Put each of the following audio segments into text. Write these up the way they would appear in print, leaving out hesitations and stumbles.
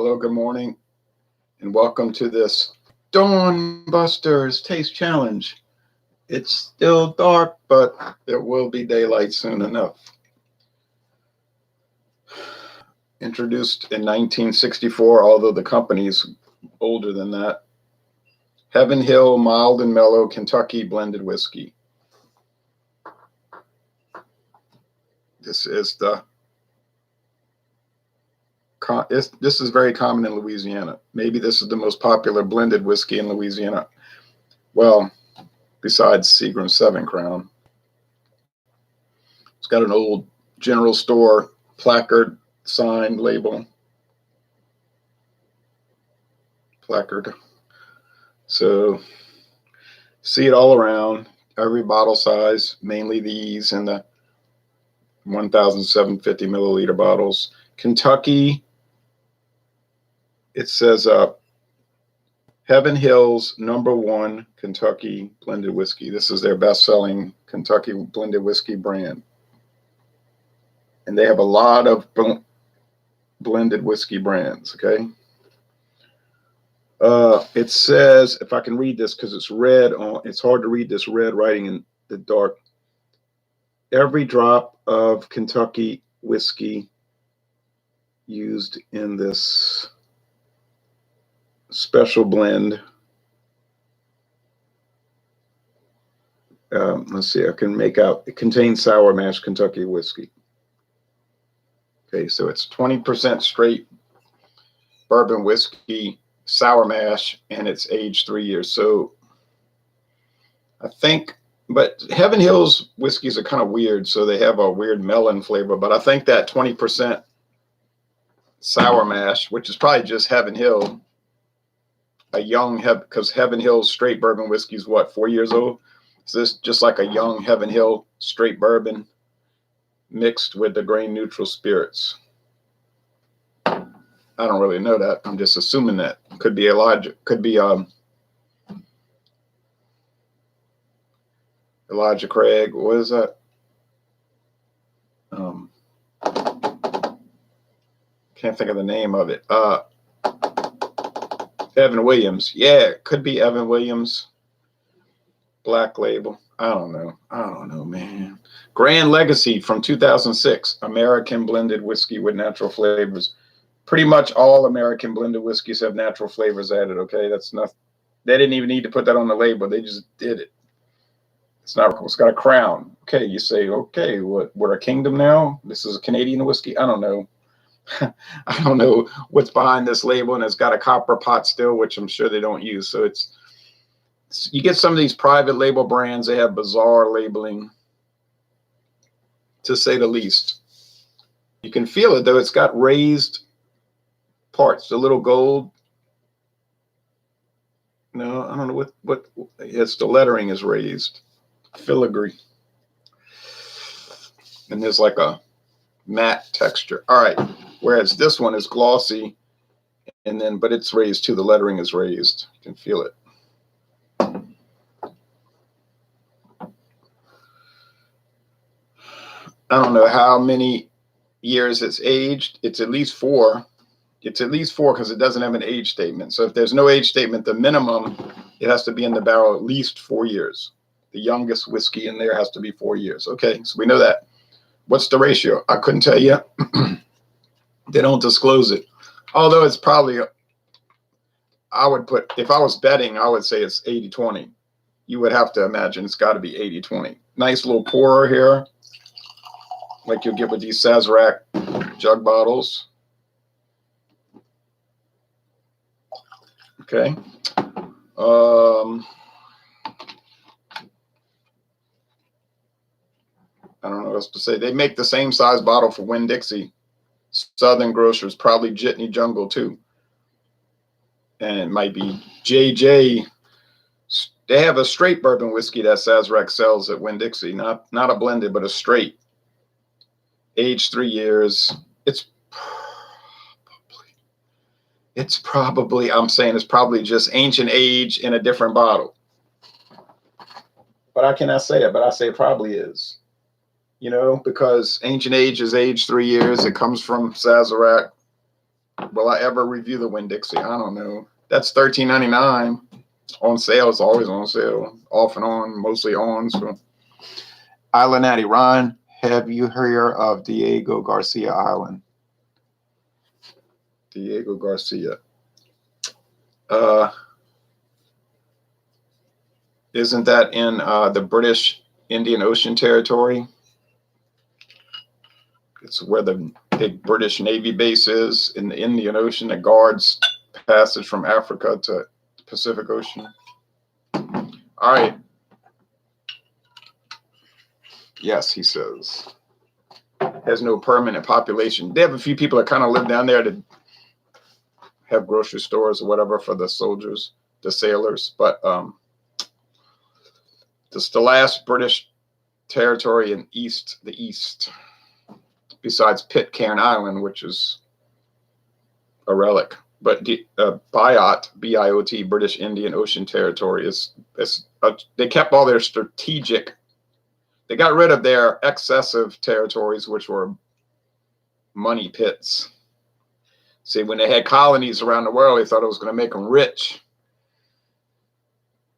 Hello, good morning, and welcome to this Dawn Busters Taste Challenge. It's still dark, but there will be daylight soon enough. Introduced in 1964, although the company's older than that. Heaven Hill Mild and Mellow Kentucky Blended Whiskey. This is very common in Louisiana. Maybe this is the most popular blended whiskey in Louisiana. Well, besides Seagram 7 Crown. It's got an old general store placard, sign, label. Placard. So, see it all around. Every bottle size, mainly these and the 1,750 milliliter bottles. Kentucky, it says Heaven Hill's #1 Kentucky blended whiskey. This is their best-selling Kentucky blended whiskey brand. And they have a lot of blended whiskey brands, okay? It says, if I can read this because it's red, it's hard to read this red writing in the dark. Every drop of Kentucky whiskey used in this special blend. Let's see, I can make out, it contains sour mash Kentucky whiskey. Okay, so it's 20% straight bourbon whiskey, sour mash, and it's aged 3 years. So I think, but Heaven Hill's whiskeys are kind of weird, so they have a weird melon flavor, but I think that 20% sour mash, which is probably just Heaven Hill, because Heaven Hill's straight bourbon whiskey is what, 4 years old? So this just like a young Heaven Hill straight bourbon mixed with the grain neutral spirits. I don't really know that. I'm just assuming that. Could be Elijah Craig. What is that? Can't think of the name of it. Evan Williams. Yeah, could be Evan Williams. Black Label. I don't know, man. Gran Legacy from 2006. American blended whiskey with natural flavors. Pretty much all American blended whiskeys have natural flavors added, okay? That's not, they didn't even need to put that on the label. They just did it. It's got a crown. Okay, you say, okay, we're a kingdom now? This is a Canadian whiskey? I don't know. I don't know what's behind this label, and it's got a copper pot still, which I'm sure they don't use. So you get some of these private label brands, they have bizarre labeling, to say the least. You can feel it, though. It's got raised parts, the little gold. No, I don't know what it's, the lettering is raised. Filigree. And there's like a matte texture. All right. Whereas this one is glossy, and then, but it's raised too. The lettering is raised. You can feel it. I don't know how many years it's aged. It's at least 4. It's at least 4 because it doesn't have an age statement. So if there's no age statement, the minimum, it has to be in the barrel at least 4 years. The youngest whiskey in there has to be 4 years. Okay, so we know that. What's the ratio? I couldn't tell you. They don't disclose it. Although it's probably, I would put, if I was betting, I would say it's 80-20. You would have to imagine it's got to be 80-20. Nice little pourer here, like you'll get with these Sazerac jug bottles. Okay. I don't know what else to say. They make the same size bottle for Winn-Dixie. Southern Grocers, probably Jitney Jungle too. And it might be JJ. They have a straight bourbon whiskey that Sazerac sells at Winn-Dixie. Not a blended, but a straight. Aged 3 years. It's probably, I'm saying it's probably just ancient age in a different bottle. But I cannot say it, but I say it probably is. You know, because ancient age is aged 3 years. It comes from Sazerac. Will I ever review the Winn-Dixie? I don't know. That's $13.99 on sale. It's always on sale, off and on, mostly on. So, Island Natty Ron, have you heard of Diego Garcia Island? Diego Garcia. Isn't that in the British Indian Ocean Territory? It's where the big British Navy base is in the Indian Ocean that guards passage from Africa to the Pacific Ocean. All right. Yes, he says. Has no permanent population. They have a few people that kind of live down there to have grocery stores or whatever for the soldiers, the sailors. But this is the last British territory in the east, besides Pitcairn Island, which is a relic. But Biot, B-I-O-T, British Indian Ocean Territory, they kept all their strategic. They got rid of their excessive territories, which were money pits. See, when they had colonies around the world, they thought it was going to make them rich.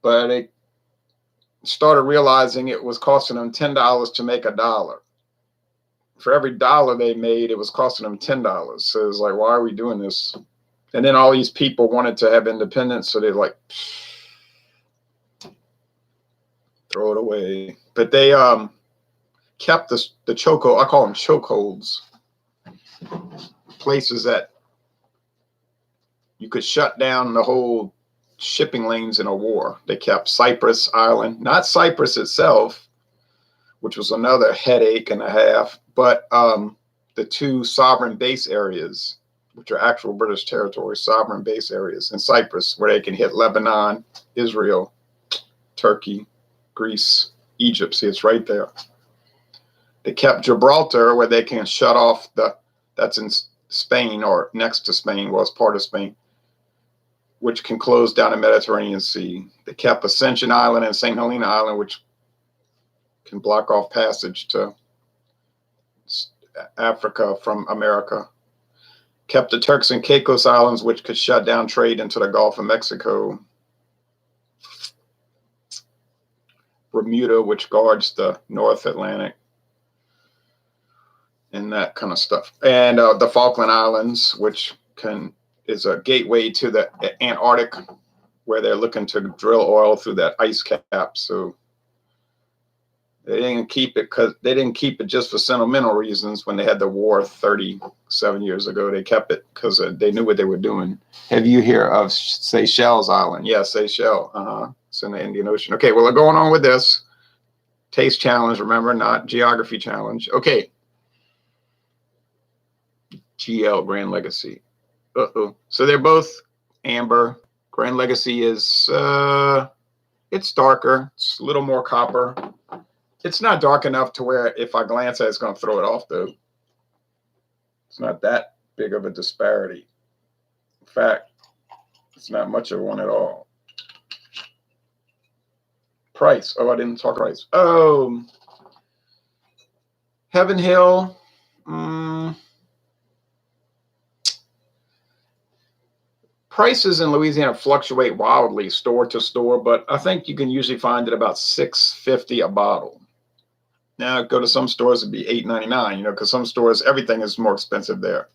But they started realizing it was costing them $10 to make $1. For every dollar they made, it was costing them $10. So it's like, why are we doing this? And then all these people wanted to have independence, so they're like, throw it away. But they kept the chokehold. I call them chokeholds. Places that you could shut down the whole shipping lanes in a war. They kept Cyprus Island, not Cyprus itself, which was another headache and a half, but the two sovereign base areas, which are actual British territory, sovereign base areas in Cyprus, where they can hit Lebanon, Israel, Turkey, Greece, Egypt. See, it's right there. They kept Gibraltar, where they can shut off that's in Spain or next to Spain, well, it's part of Spain, which can close down the Mediterranean Sea. They kept Ascension Island and St. Helena Island, which can block off passage to Africa from America. Kept the Turks and Caicos Islands, which could shut down trade into the Gulf of Mexico. Bermuda, which guards the North Atlantic. And that kind of stuff. And the Falkland Islands, which is a gateway to the Antarctic, where they're looking to drill oil through that ice cap. So they didn't keep it just for sentimental reasons. When they had the war 37 years ago, they kept it because they knew what they were doing. Have you heard of Seychelles Island? Yeah, Seychelles. It's in the Indian Ocean. Okay, well, going on with this taste challenge. Remember, not geography challenge. Okay. GL, Gran Legacy. So they're both amber. Gran Legacy is it's darker. It's a little more copper. It's not dark enough to where if I glance at it, it's going to throw it off, though. It's not that big of a disparity. In fact, it's not much of one at all. Price. Oh, I didn't talk price. Oh, Heaven Hill. Prices in Louisiana fluctuate wildly store to store, but I think you can usually find it about $6.50 a bottle. Now, go to some stores, it'd be $8.99, because some stores, everything is more expensive there.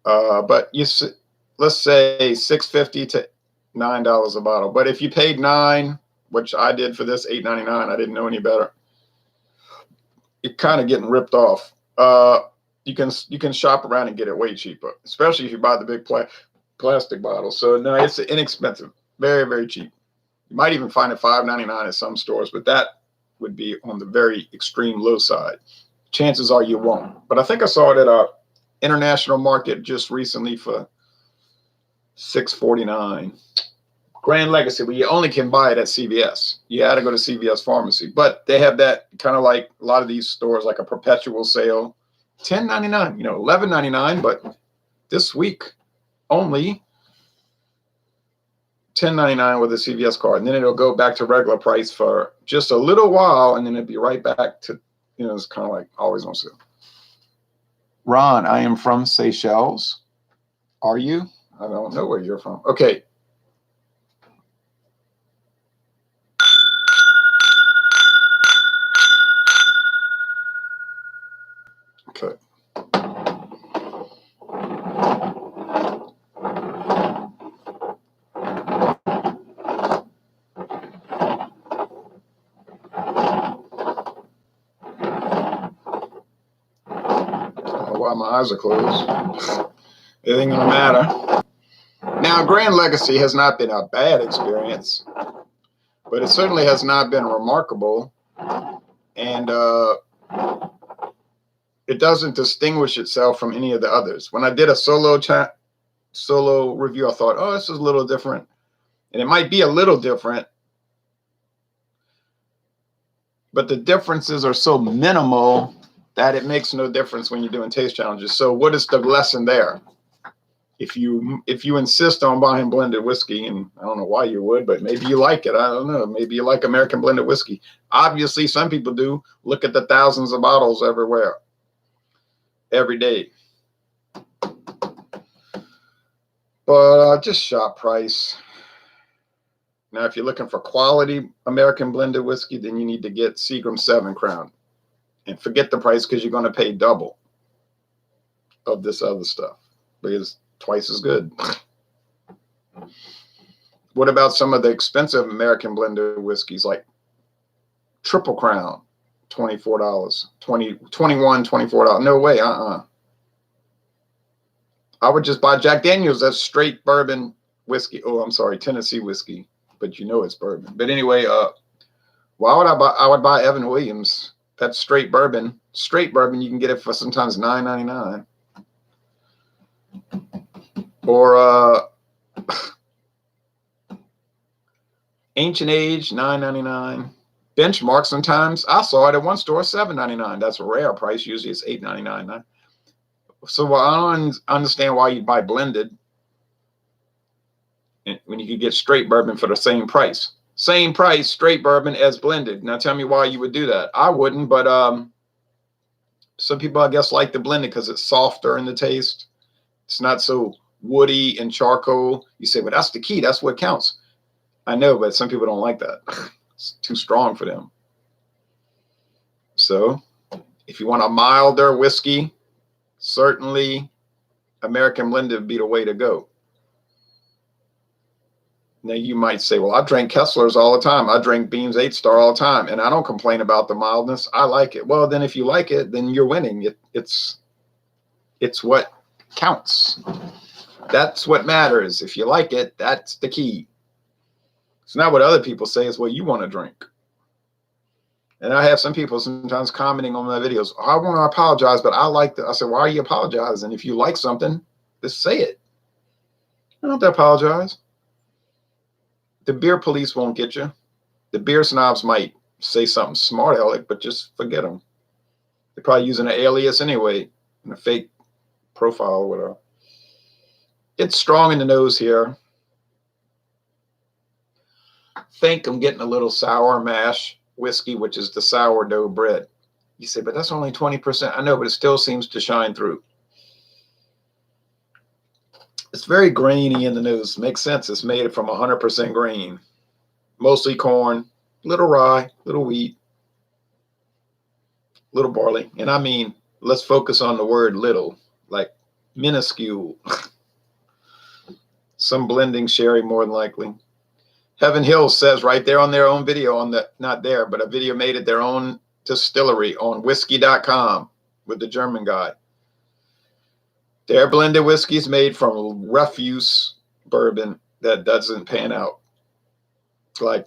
But let's say $6.50 to $9 a bottle. But if you paid $9, which I did for this, $8.99, I didn't know any better. You're kind of getting ripped off. You can shop around and get it way cheaper, especially if you buy the big plastic bottle. So no, it's inexpensive, very, very cheap. You might even find it $5.99 at some stores, but that would be on the very extreme low side. Chances are you won't. But I think I saw it at a international market just recently for $6.49. Gran Legacy, well, you only can buy it at CVS. You had to go to CVS Pharmacy, but they have that kind of like a lot of these stores, like a perpetual sale. $10.99, $11.99, but this week only $10.99 with a CVS card, and then it'll go back to regular price for just a little while, and then it'll be right back to, it's kind of like always on sale. Ron, I am from Seychelles. Are you? I don't know where you're from. Okay. Okay. Why my eyes are closed. It ain't gonna matter. Now, Gran Legacy has not been a bad experience, but it certainly has not been remarkable, and it doesn't distinguish itself from any of the others. When I did a solo review, I thought, oh, this is a little different, and it might be a little different, but the differences are so minimal that it makes no difference when you're doing taste challenges. So what is the lesson there? If you insist on buying blended whiskey, and I don't know why you would, but maybe you like it. I don't know. Maybe you like American blended whiskey. Obviously, some people do. Look at the thousands of bottles everywhere, every day. But just shop price. Now, if you're looking for quality American blended whiskey, then you need to get Seagram 7 Crown. And forget the price, because you're going to pay double of this other stuff, because twice as good. What about some of the expensive American blended whiskeys like Triple Crown, $24, $21, $24? No way. I would just buy Jack Daniels. That's straight bourbon whiskey. Oh, I'm sorry, Tennessee whiskey, but you know it's bourbon. But anyway, why would I buy? I would buy Evan Williams. That's straight bourbon. Straight bourbon, you can get it for sometimes $9.99. Or Ancient Age, $9.99. Benchmark, sometimes I saw it at one store, $7.99. That's a rare price. Usually it's $8.99. So I don't understand why you buy blended when you could get straight bourbon for the same price. Same price, straight bourbon as blended. Now tell me why you would do that. I wouldn't, but some people, I guess, like the blended because it's softer in the taste. It's not so woody and charcoal. You say, well, that's the key. That's what counts. I know, but some people don't like that. It's too strong for them. So if you want a milder whiskey, certainly American blended would be the way to go. Now you might say, well, I drink Kessler's all the time. I drink Beam's 8-Star all the time, and I don't complain about the mildness. I like it. Well, then if you like it, then you're winning. It's what counts. That's what matters. If you like it, that's the key. It's not what other people say. It's what you want to drink. And I have some people sometimes commenting on my videos. Oh, I want to apologize, but I like that. I said, why are you apologizing? If you like something, just say it. You don't have to apologize. The beer police won't get you. The beer snobs might say something smart aleck, but just forget them. They're probably using an alias anyway, and a fake profile or whatever. It's strong in the nose here. Think I'm getting a little sour mash whiskey, which is the sourdough bread. You say, but that's only 20%. I know, but it still seems to shine through. It's very grainy in the nose. Makes sense. It's made from 100% grain. Mostly corn, little rye, little wheat, little barley. And I mean, let's focus on the word little, like minuscule. Some blending sherry more than likely. Heaven Hill says right there on their own video, on the, not there, but a video made at their own distillery on whiskey.com with the German guy. Their blended whiskey is made from refuse bourbon that doesn't pan out. Like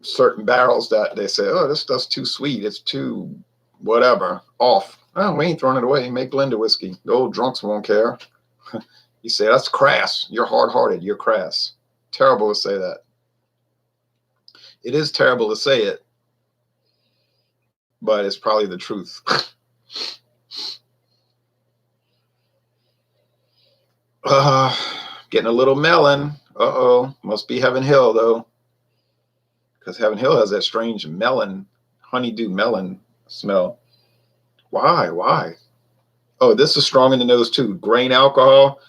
certain barrels that they say, oh, this stuff's too sweet. It's too whatever, off. Oh, we ain't throwing it away. Make blended whiskey. The old drunks won't care. You say, that's crass. You're hard-hearted. You're crass. Terrible to say that. It is terrible to say it, but it's probably the truth. Getting a little melon. Uh-oh. Must be Heaven Hill, though. Because Heaven Hill has that strange melon, honeydew melon smell. Why? Why? Oh, this is strong in the nose too. Grain alcohol.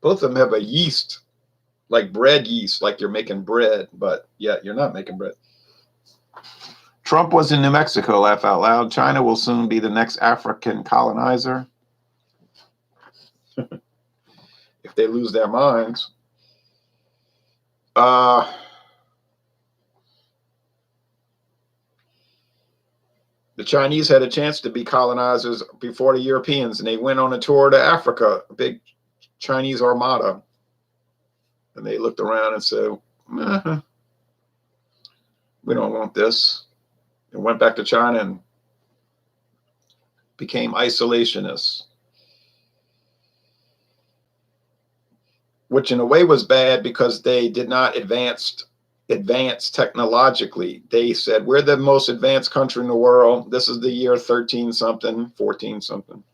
Both of them have a yeast, like bread yeast, like you're making bread, but yeah, you're not making bread. Trump was in New Mexico, laugh out loud. China will soon be the next African colonizer. If they lose their minds. The Chinese had a chance to be colonizers before the Europeans, and they went on a tour to Africa, a big Chinese armada. And they looked around and said, we don't want this. And went back to China and became isolationists. Which in a way was bad because they did not advance technologically. They said, we're the most advanced country in the world. This is the year 13 something, 14 something.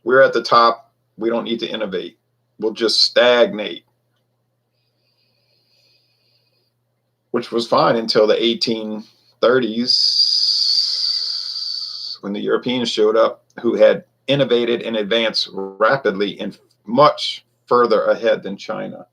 We're at the top. We don't need to innovate. We'll just stagnate. Which was fine until the 1830s when the Europeans showed up, who had innovated and advanced rapidly and much further ahead than China.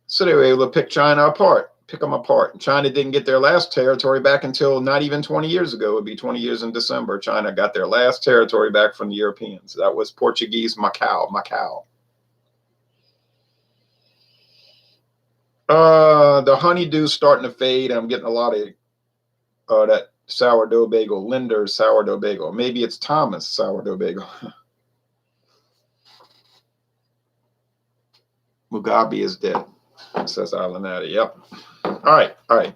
So they were able to pick China apart, pick them apart. And China didn't get their last territory back until not even 20 years ago. It would be 20 years in December. China got their last territory back from the Europeans. That was Portuguese Macau. The honeydew's starting to fade. I'm getting a lot of that sourdough bagel, Linder's sourdough bagel. Maybe it's Thomas sourdough bagel. Mugabe is dead, says Alanati. Yep. All right. I'm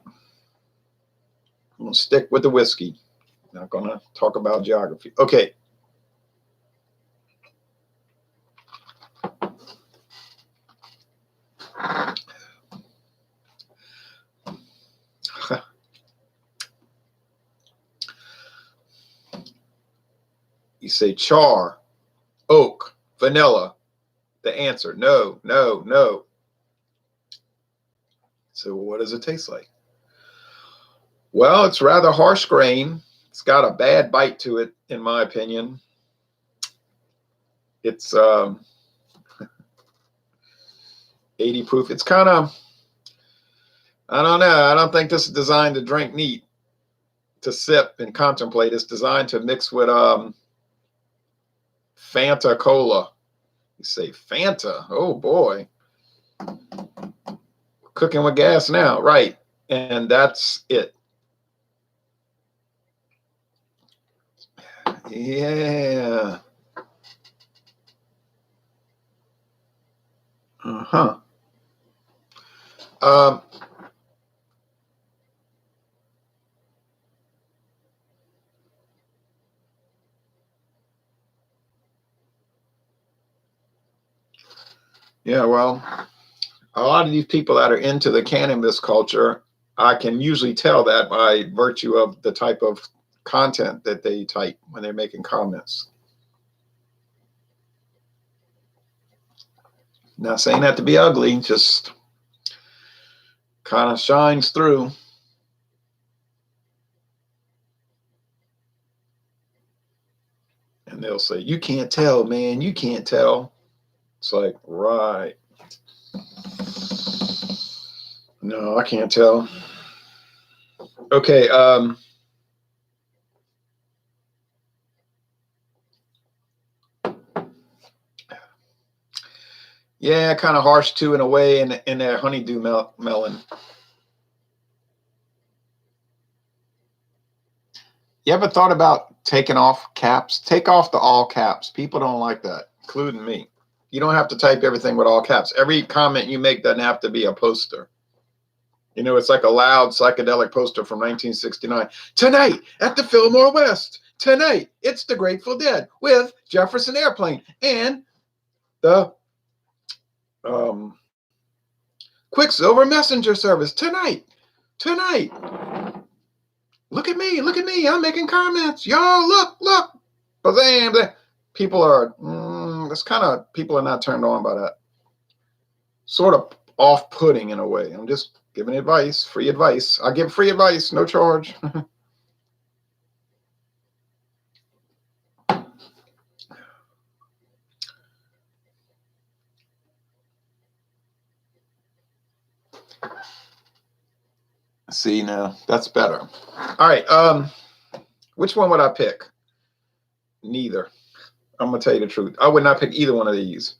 going to stick with the whiskey. Not going to talk about geography. Okay. You say char, oak, vanilla. The answer, no. So what does it taste like? Well, it's rather harsh grain. It's got a bad bite to it, in my opinion. It's 80 proof. It's kind of, I don't know. I don't think this is designed to drink neat, to sip and contemplate. It's designed to mix with Fanta Cola. You say Fanta? Oh boy. Cooking with gas now, right? And that's it. Yeah. Yeah, well, a lot of these people that are into the cannabis culture, I can usually tell that by virtue of the type of content that they type when they're making comments. Not saying that to be ugly, just kind of shines through. And they'll say, you can't tell, man, you can't tell. It's like, right. No, I can't tell. Okay. Yeah, kind of harsh too in a way in that honeydew melon. You ever thought about taking off caps? Take off the all caps. People don't like that, including me. You don't have to type everything with all caps. Every comment you make doesn't have to be a poster. You know, it's like a loud psychedelic poster from 1969. Tonight at the Fillmore West. Tonight, it's the Grateful Dead with Jefferson Airplane and the Quicksilver Messenger Service. Tonight. Look at me. I'm making comments. Y'all, look. Bazam. People are, people are not turned on by that. Sort of off-putting in a way. I'm just giving advice, free advice. I give free advice, no charge. See, now that's better. All right. Which one would I pick? Neither. I'm gonna tell you the truth. I would not pick either one of these.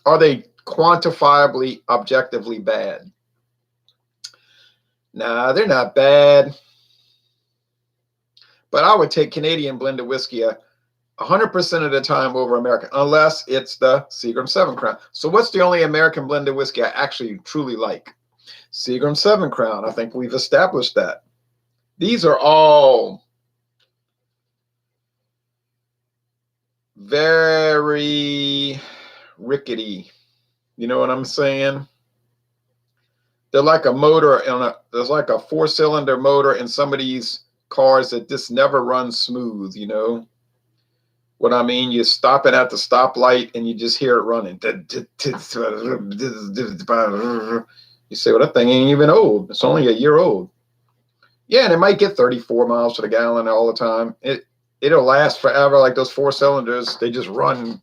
Are they quantifiably, objectively bad? Nah, they're not bad. But I would take Canadian blended whiskey 100% of the time over American, unless it's the Seagram 7 Crown. So what's the only American blended whiskey I actually truly like? Seagram 7 Crown. I think we've established that. These are all very rickety. You know what I'm saying? They're like a motor there's like a 4-cylinder motor in some of these cars that just never run smooth, you know what I mean? You're stopping at the stoplight and you just hear it running. You say, well, that thing ain't even old. It's only a year old. Yeah, and it might get 34 miles to the gallon all the time. It'll last forever, like those 4 cylinders. They just run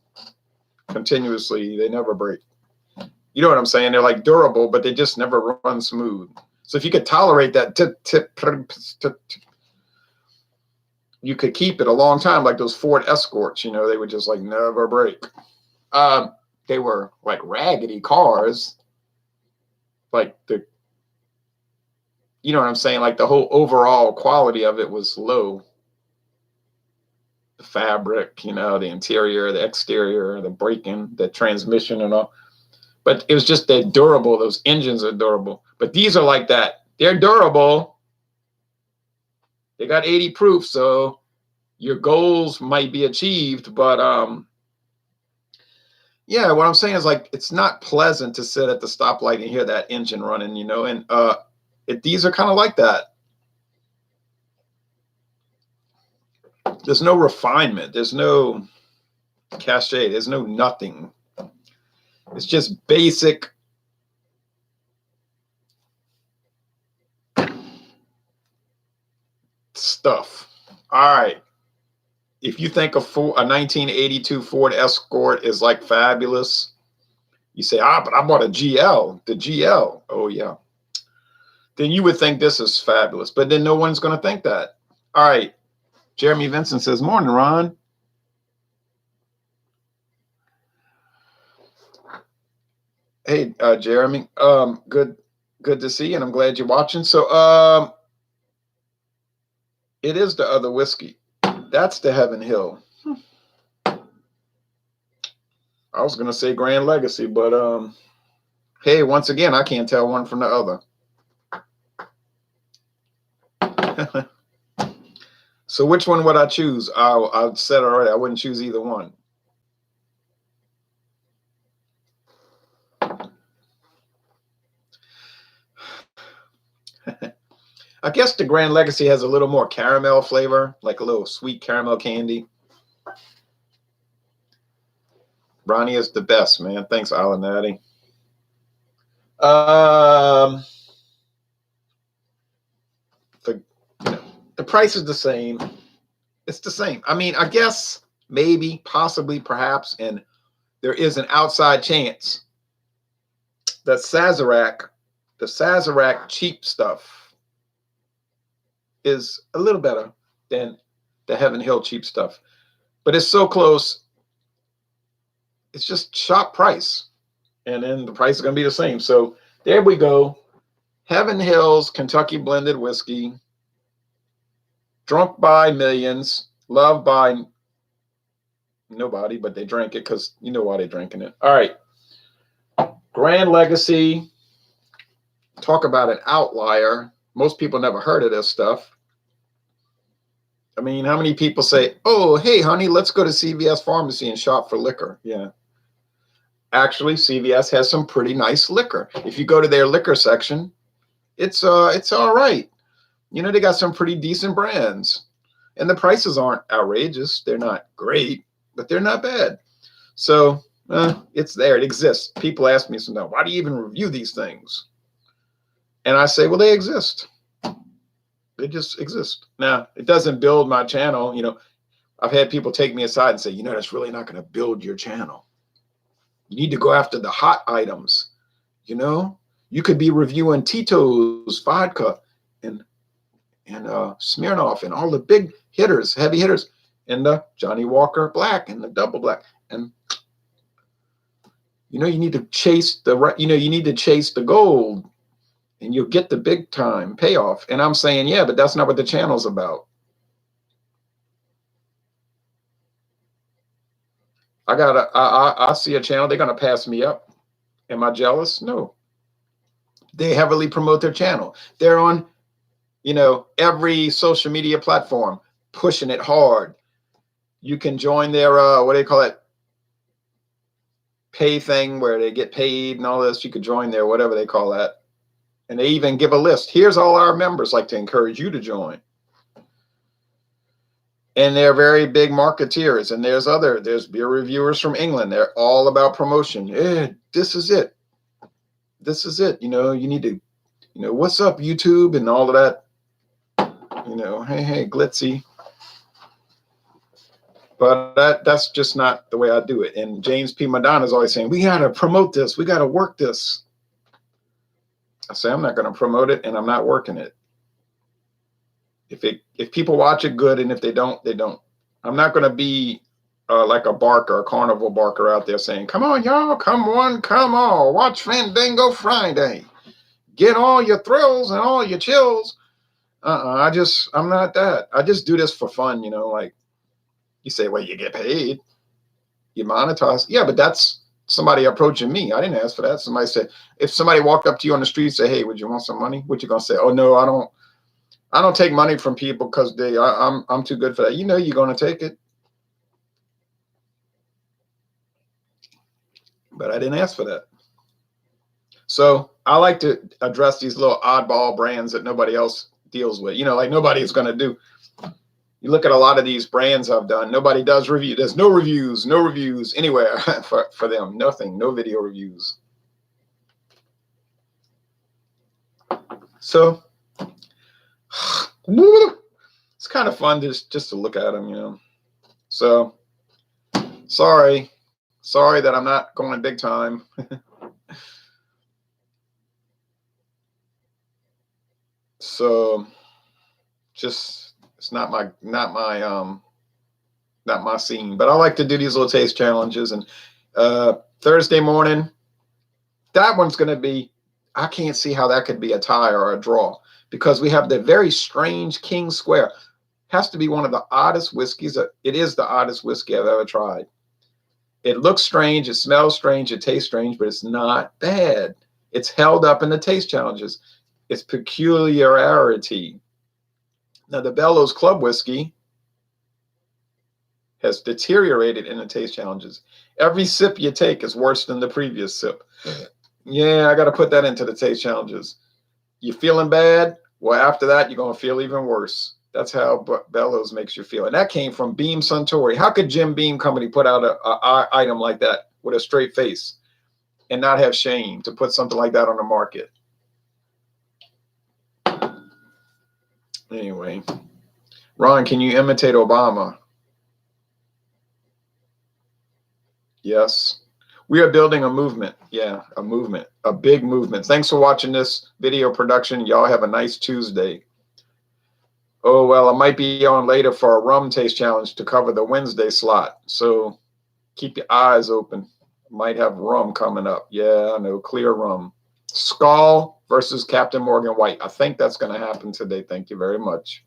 continuously. They never break. You know what I'm saying? They're like durable, but they just never run smooth. So if you could tolerate that you could keep it a long time, like those Ford Escorts, you know, they would just like never break. They were like raggedy cars, like you know what I'm saying? Like the whole overall quality of it was low. The fabric, you know, the interior, the exterior, the braking, the transmission and all. But it was just that durable. Those engines are durable. But these are like that. They're durable. They got 80 proof, so your goals might be achieved. But yeah, what I'm saying is like it's not pleasant to sit at the stoplight and hear that engine running, you know. And these are kind of like that. There's no refinement. There's no cachet. There's no nothing. It's just basic stuff. All right. If you think a 1982 Ford Escort is like fabulous, you say, but I bought a GL, the GL. Oh, yeah. Then you would think this is fabulous. But then no one's going to think that. All right. Jeremy Vincent says, morning, Ron. Hey, Jeremy. Good to see you, and I'm glad you're watching. So it is the other whiskey. That's the Heaven Hill. I was gonna say Gran Legacy, but hey, once again, I can't tell one from the other. So which one would I choose? I said already, I wouldn't choose either one. I guess the Gran Legacy has a little more caramel flavor, like a little sweet caramel candy. Ronnie is the best, man. Thanks, Alanati. The price is the same. It's the same. I mean, I guess maybe, possibly, perhaps, and there is an outside chance that the Sazerac cheap stuff is a little better than the Heaven Hill cheap stuff. But it's so close. It's just shop price. And then the price is going to be the same. So there we go. Heaven Hill's Kentucky blended whiskey. Drunk by millions. Loved by nobody, but they drank it because you know why they're drinking it. All right. Gran Legacy. Talk about an outlier. Most people never heard of this stuff. I mean, how many people say, oh, hey, honey, let's go to CVS Pharmacy and shop for liquor? Yeah. Actually, CVS has some pretty nice liquor. If you go to their liquor section, it's all right. You know, they got some pretty decent brands. And the prices aren't outrageous. They're not great, but they're not bad. So it's there. It exists. People ask me sometimes, why do you even review these things? And I say, well, they exist. They just exist. Now, it doesn't build my channel. You know, I've had people take me aside and say, you know, that's really not going to build your channel. You need to go after the hot items. You know, you could be reviewing Tito's vodka and and Smirnoff and all the big hitters, heavy hitters, and the Johnny Walker Black and the Double Black. And you need to chase the gold, and you'll get the big time payoff. And I'm saying, yeah, but that's not what the channel's about. I see a channel, they're gonna pass me up. Am I jealous? No. They heavily promote their channel. They're on, every social media platform, pushing it hard. You can join their what do they call it? Pay thing where they get paid and all this. You could join there, whatever they call that. And they even give a list. Here's all our members, like to encourage you to join. And they're very big marketeers. And there's beer reviewers from England. They're all about promotion. Yeah, this is it. This is it. You need to, what's up, YouTube, and all of that. Hey, glitzy. But that's just not the way I do it. And James P. Madonna is always saying, we got to promote this. We got to work this. I say, I'm not going to promote it, and I'm not working it. If people watch it, good. And if they don't, they don't. I'm not going to be like a barker, a carnival barker out there saying, come on, y'all, come on, watch Fandango Friday. Get all your thrills and all your chills. I'm not that. I just do this for fun, like you say, well, you get paid. You monetize. Yeah, but that's somebody approaching me. I didn't ask for that. Somebody said, if somebody walked up to you on the street and say, hey, would you want some money? What you gonna say? Oh no, I don't take money from people because I'm too good for that. You're gonna take it. But I didn't ask for that. So I like to address these little oddball brands that nobody else deals with. Like nobody's gonna do. You look at a lot of these brands I've done, nobody does review. There's no reviews anywhere for them. Nothing, no video reviews. So it's kind of fun just to look at them, So sorry that I'm not going big time. So just it's not my scene, but I like to do these little taste challenges. And Thursday morning, that one's going to be, I can't see how that could be a tie or a draw, because we have the very strange King Square. Has to be one of the oddest whiskeys. It is the oddest whiskey I've ever tried. It looks strange, it smells strange, it tastes strange, but it's not bad. It's held up in the taste challenges. Its peculiarity. Now, the Bellows Club whiskey has deteriorated in the taste challenges. Every sip you take is worse than the previous sip. Yeah, I got to put that into the taste challenges. You feeling bad? Well, after that, you're going to feel even worse. That's how Bellows makes you feel. And that came from Beam Suntory. How could Jim Beam Company put out a item like that with a straight face and not have shame to put something like that on the market? Anyway, Ron, can you imitate Obama? Yes. We are building a movement. Yeah, a movement, a big movement. Thanks for watching this video production. Y'all have a nice Tuesday. Oh, well, I might be on later for a rum taste challenge to cover the Wednesday slot. So keep your eyes open. Might have rum coming up. Yeah, I know, clear rum. Skull versus Captain Morgan White. I think that's going to happen today. Thank you very much.